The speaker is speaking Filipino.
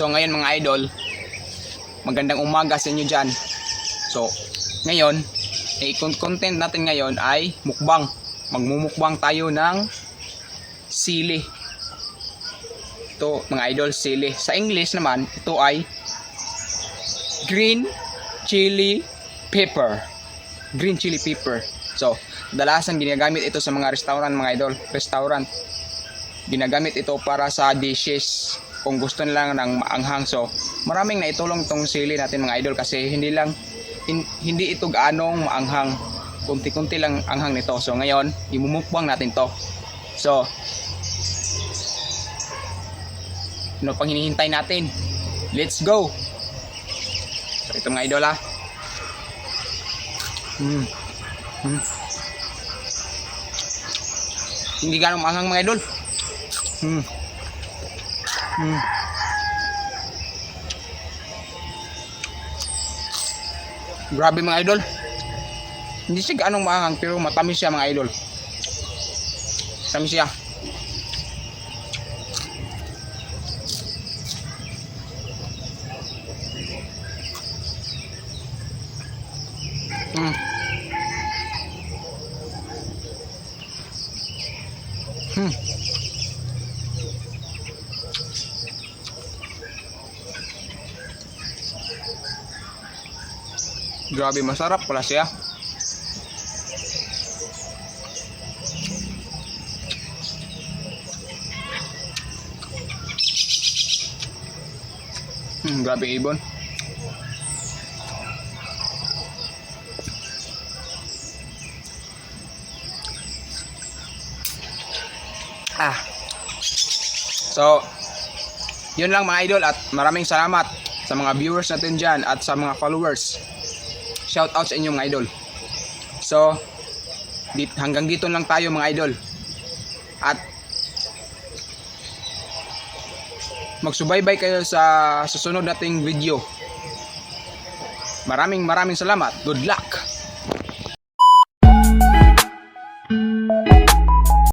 So ngayon mga idol, magandang umaga sa inyo dyan. So ngayon, content natin ngayon ay mukbang. Magmumukbang tayo ng sili. Ito mga idol, sili. Sa English naman, ito ay green chili pepper. Green chili pepper. So kadalasan ginagamit ito sa mga restaurant mga idol. Restaurant. Ginagamit ito para sa dishes kung gusto nila ng maanghang. So maraming naitulong itong sili natin mga idol kasi hindi ito gaanong maanghang, kunti-kunti lang anghang nito. So ngayon imumukbang natin to. So ano pang hinihintay natin? Let's go. So ito mga idol hindi gaanong maanghang mga idol. Grabe mga idol. Hindi siya gaanong maanghang pero matamis siya mga idol. Matamis siya. Grabe masarap pala siya. Grabe ibon. So yun lang mga idol, at maraming salamat sa mga viewers natin dyan at sa mga followers. Shout out sa inyo mga idol. So hanggang dito lang tayo mga idol, at magsubaybay kayo sa susunod nating video. Maraming salamat. Good luck.